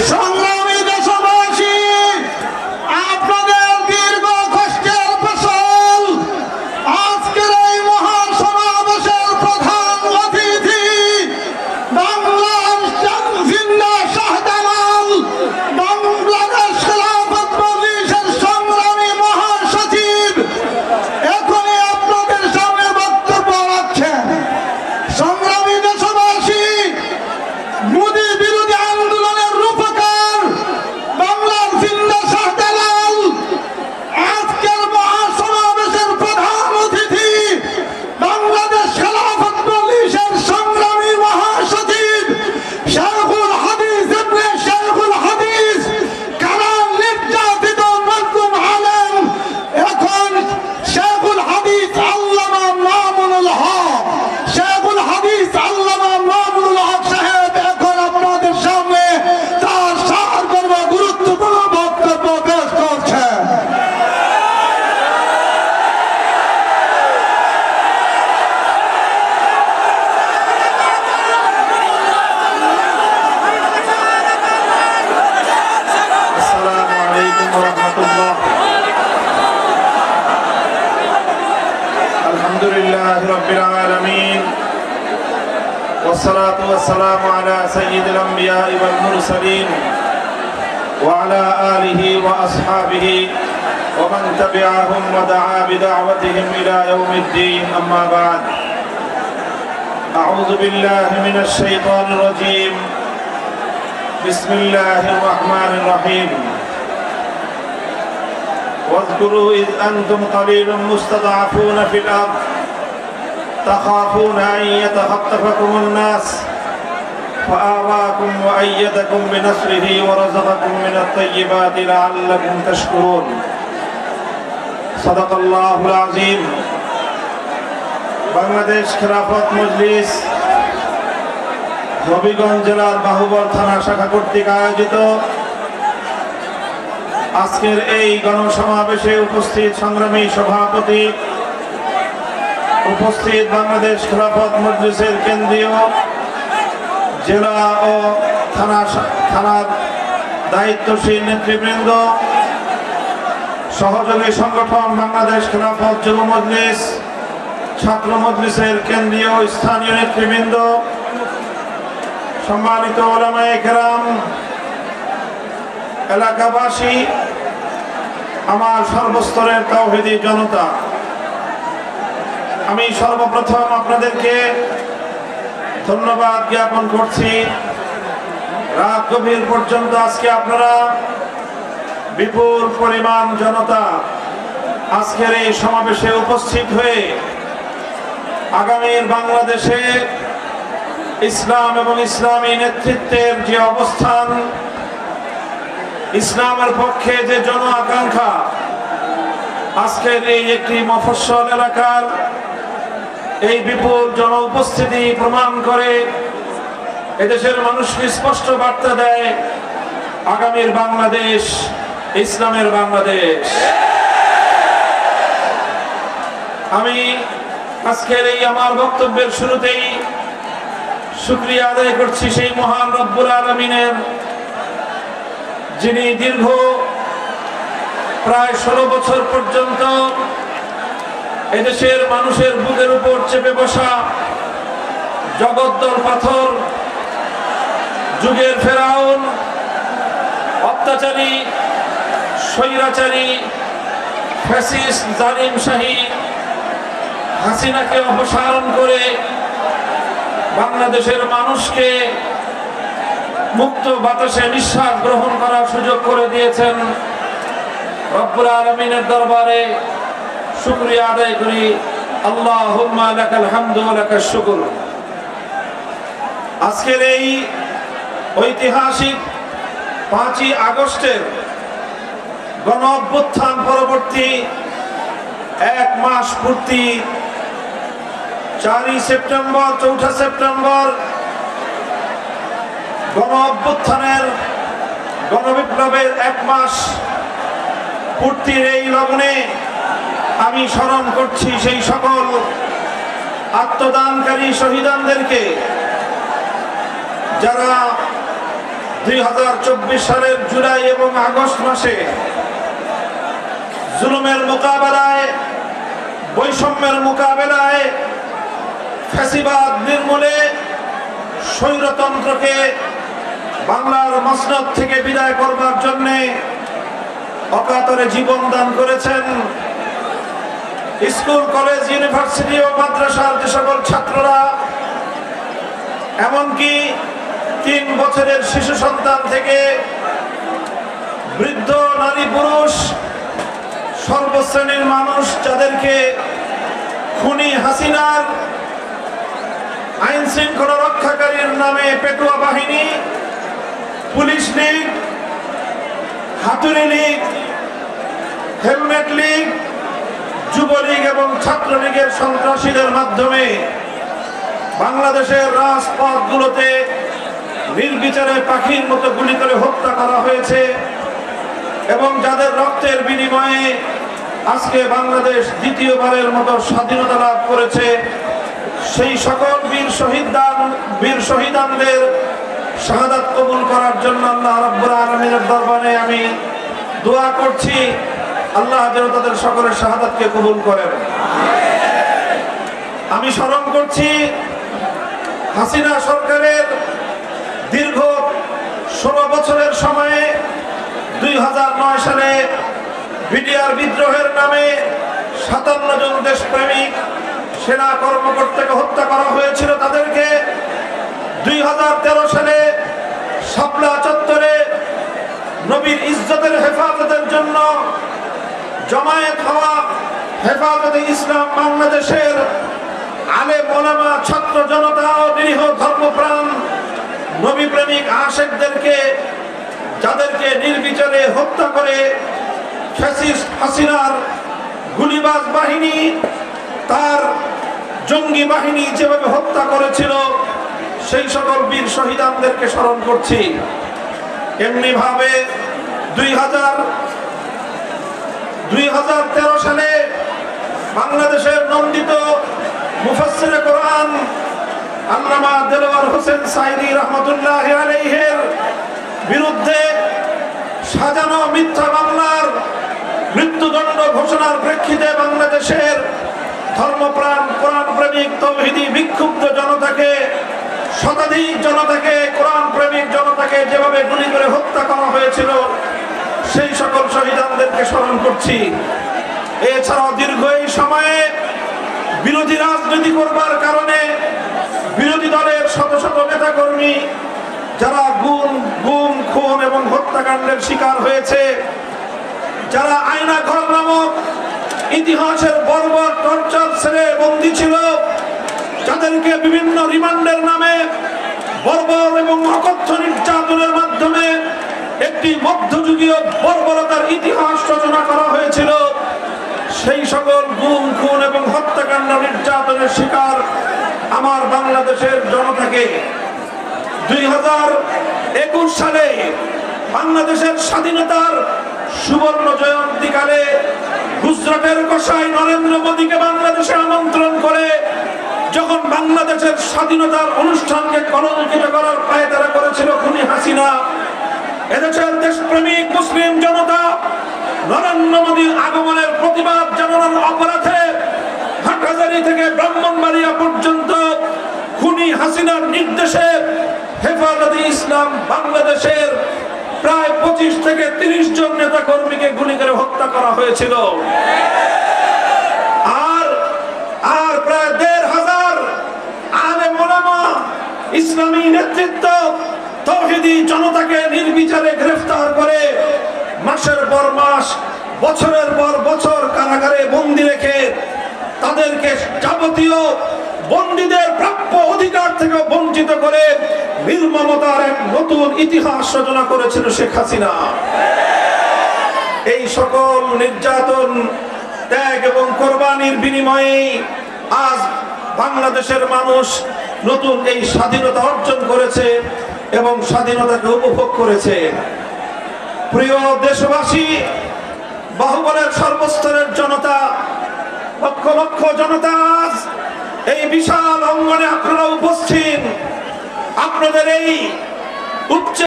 সংগ্রামী দেশবাসী, আপনাদের দীর্ঘ কষ্টের ফসল আজকের এই মহান সমাবেশের প্রধান অতিথি বাংলার জিন্দা শাহজালাল, বাংলাদেশ খেলাফত মজলিসের সংগ্রামী মহাসচিব এখনই আপনাদের সামনে বক্তব্য রাখছেন। সংগ্রামী দেশবাসী, মোদী বিরোধী আন্দোলনের রূপকার বাংলার জিন্দা শাহজালাল আজকের মহাসমাবেশের প্রধান অতিথি বাংলাদেশ খেলাফত মজলিসের সংগ্রামী মহাসচিব শেখুল হাদিস ইবনে শেখুল হাদিস কারান নির্যাতিত মজলুম আলেম এখন শেখুল হাদিস আল্লামা মামুনুল হক, শেখুল হাদিস আল্লামা মামুনুল হক সাহেব এখন আপনাদের সামনে তার সারগর্ব গুরুত্বপূর্ণ বক্তব্য পেশ করছেন। السلام عليكم ورحمة الله. الحمد لله رب العالمين والصلاة والسلام على سيد الأنبياء والمرسلين وعلى آله وأصحابه ومن تبعهم ودعا بدعوتهم إلى يوم الدين. أما بعد، أعوذ بالله من الشيطان الرجيم. بسم الله الرحمن الرحيم. واذكروا إذ أنتم قليل مستضعفون في الأرض تخافون أن يتخطفكم الناس فآواكم وأيدكم بنصره ورزقكم من الطيبات لعلكم تشكرون. صدق الله العظيم. বাংলাদেশ খেলাফত মজলিস হবিগঞ্জ জেলার বাহুবল থানা শাখা কর্তৃক আয়োজিত আজকের এই গণসমাবেশে উপস্থিত সংগ্রামী সভাপতি, উপস্থিত বাংলাদেশ খেলাফত মজলিসের কেন্দ্রীয় জেলা ও থানার দায়িত্বশীল নেতৃবৃন্দ, সহযোগী সংগঠন বাংলাদেশ খেলাফত যুব মজলিস, ছাত্র মজলিসের কেন্দ্রীয় স্থানীয় নেতৃবৃন্দ, সম্মানিত ওলামায়ে কেরাম, এলাকাবাসী, আমার সর্বস্তরের তাওহীদি জনতা, আমি সর্বপ্রথম আপনাদেরকে ধন্যবাদ জ্ঞাপন করছি। রাত গভীর পর্যন্ত আজকে আপনারা বিপুল পরিমাণ জনতা আজকের এই সমাবেশে উপস্থিত হয়ে আগামীর বাংলাদেশে ইসলাম এবং ইসলামী নেতৃত্বের যে অবস্থান, ইসলামের পক্ষে যে জন আকাঙ্ক্ষা, আজকের এই একটি মফস্বল এলাকার এই বিপুল জন উপস্থিতি প্রমাণ করে এদেশের মানুষকে স্পষ্ট বার্তা দেয় আগামীর বাংলাদেশ ইসলামের বাংলাদেশ। আমি আজকের এই আমার বক্তব্যের শুরুতেই শুকরিয়া আদায় করছি সেই মহান রব্বুল আলামিনের, যিনি দীর্ঘ প্রায় 16 বছর পর্যন্ত এদেশের মানুষের বুকের উপর চেপে বসা জগদ্দল পাথর, যুগের ফেরাউন, অত্যাচারী, স্বৈরাচারী, ফ্যাসিস্ট, জালিম শাহী হাসিনাকে অপসারণ করে বাংলাদেশের মানুষকে মুক্ত বাতাসে নিঃশ্বাস গ্রহণ করার সুযোগ করে দিয়েছেন। রব্বুল আলামিনের দরবারে শুকরিয়া আদায় করি। আল্লাহুম্মা লাকাল হামদু ওয়া লাকাশ শুকর। আজকের এই ঐতিহাসিক 5ই আগস্টের গণ অভ্যুত্থান পরবর্তী 1 মাস পূর্তি 4ই সেপ্টেম্বর, 4 সেপ্টেম্বর গণ অভ্যুত্থানের গণবিপ্লবের 1 মাস পূর্তির এই লগ্নে আমি স্মরণ করছি সেই সকল আত্মদানকারী শহীদানদেরকে, যারা 2024 সালের জুলাই এবং আগস্ট মাসে জুলুমের মোকাবেলায়, বৈষম্যের মোকাবেলায়, ফ্যাসিবাদ নির্মূলে, স্বৈরতন্ত্রকে বাংলার মসনদ থেকে বিদায় করবার জন্য অকাতরে জীবন দান করেছেন। স্কুল, কলেজ, ইউনিভার্সিটি ও মাদ্রাসার যে সকল ছাত্ররা, এমনকি 3 বছরের শিশু সন্তান থেকে বৃদ্ধ নারী পুরুষ সর্বশ্রেণীর মানুষ, যাদেরকে খুনি হাসিনার আইন শৃঙ্খলা রক্ষাকারীর নামে পেটুয়া বাহিনী, পুলিশ লীগ, হাতুড়ি লীগ, হেলমেট লীগ, যুবলীগ এবং ছাত্রলীগের সন্ত্রাসীদের মাধ্যমে বাংলাদেশের রাজপথগুলোতে নির্বিচারে পাখির মতো গুলি করে হত্যা করা হয়েছে এবং যাদের রক্তের বিনিময়ে আজকে বাংলাদেশ দ্বিতীয়বারের মতো স্বাধীনতা লাভ করেছে, সেই সকল বীর শহীদানদের শাহাদাত কবুল করার জন্য আল্লাহ রাব্বুল আলামিনের দরবারে আমি দোয়া করছি, আল্লাহ যেন তাদের সকলের শাহাদাতকে কবুল করেন। আমি স্মরণ করছি হাসিনা সরকারের দীর্ঘ 16 বছরের সময়ে 2009 সালে বিডিআর বিদ্রোহের নামে 57 জন দেশপ্রেমিক সেনা কর্মকর্তাকে হত্যা করা হয়েছিল। তাদেরকে 2013 সালে শাপলা চত্বরে নবীর ইজ্জতের হেফাজতের জন্য জমায়েত হওয়া হেফাজতে ইসলাম বাংলাদেশের আলেম ওলামা, ছাত্র জনতা ও নিরীহ ধর্মপ্রাণ নবী প্রেমিক আশেকদেরকে, যাদেরকে নির্বিচারে হত্যা করে ফ্যাসিস্ট হাসিনার গুলিবাজ বাহিনী, তার জঙ্গি বাহিনী যেভাবে হত্যা করেছিল, সেই সকল বীর শহীদানদেরকে স্মরণ করছি। এমনি ভাবে 2013 সালে বাংলাদেশের নন্দিত মুফাসসিরে কোরআন আল্লামা দেলোয়ার হোসেন সাঈদী রাহমাতুল্লাহি আলাইহির বিরুদ্ধে সাজানো মিথ্যা মামলার মৃত্যুদণ্ড ঘোষণার প্রেক্ষিতে বাংলাদেশের ধর্মপ্রাণ, কোরআন প্রেমিক, তৌহিদি বিক্ষুব্ধ জনতাকে, শতাধিক জনতাকে, কোরআন প্রেমিক জনতাকে যেভাবে গুলি করে হত্যা করা হয়েছিল, সেই সকল শহীদানদেরকে স্মরণ করছি। এছাড়াও দীর্ঘ এই সময়ে বিরোধী রাজনীতি করবার কারণে বিরোধী দলের শত শত নেতা কর্মী যারা গুম, খুন এবং হত্যাকাণ্ডের শিকার হয়েছে, যারা আয়না ঘর নামক ইতিহাসের বর্বর টর্চার সেলে বন্দী ছিল, যাদেরকে বিভিন্ন রিমান্ডের নামে বর্বর এবং অকথ্য নির্যাতনের মাধ্যমে একটি মধ্যযুগীয় বর্বরতার ইতিহাস রচনা করা হয়েছিল, সেই সকল গুম, খুন এবং হত্যাকাণ্ড নির্যাতনের শিকার আমার বাংলাদেশের জনতাকে 2021 সালে বাংলাদেশের স্বাধীনতার সুবর্ণ জয়ন্তীকালে গুজরাটের কসাই নরেন্দ্র মোদীকে বাংলাদেশে আমন্ত্রণ করে যখন বাংলাদেশের স্বাধীনতার অনুষ্ঠানকে কলঙ্কিত করার পায়তারা করেছিল খুনি হাসিনা, এদেশের দেশপ্রেমিক মুসলিম জনতা নরেন্দ্র মোদীর আগমনের প্রতিবাদ জানানোর অপরাধে হাটহাজারী থেকে ব্রাহ্মণবাড়িয়া পর্যন্ত খুনি হাসিনার নির্দেশে হেফাজতে ইসলাম বাংলাদেশের প্রায় 25 থেকে 30 জন নেতা কর্মীকে গুলি করে হত্যা করা হয়েছিল। আর প্রায় 1500 আলেম ওলামা, ইসলামী নেতৃত্ব, তৌহিদি জনতাকে নির্বিচারে গ্রেফতার করে মাসের পর মাস, বছরের পর বছর কারাগারে বন্দী রেখে তাদেরকে যাবতীয় বন্দীদের প্রাপ্য অধিকার থেকে বঞ্চিত করে নির্মমতার এক নতুন ইতিহাস রচনা করেছিল শেখ হাসিনা। এই সকল নির্যাতন, ত্যাগ এবং কোরবানির বিনিময়ে আজ বাংলাদেশের মানুষ নতুন এই স্বাধীনতা অর্জন করেছে এবং স্বাধীনতাকে উপভোগ করেছে। প্রিয় দেশবাসী, বাহুবলের সর্বস্তরের জনতা, লক্ষ লক্ষ জনতা আজ এই বিশাল অঙ্গনে আপনারা উপস্থিত। আপনাদের এই উচ্চ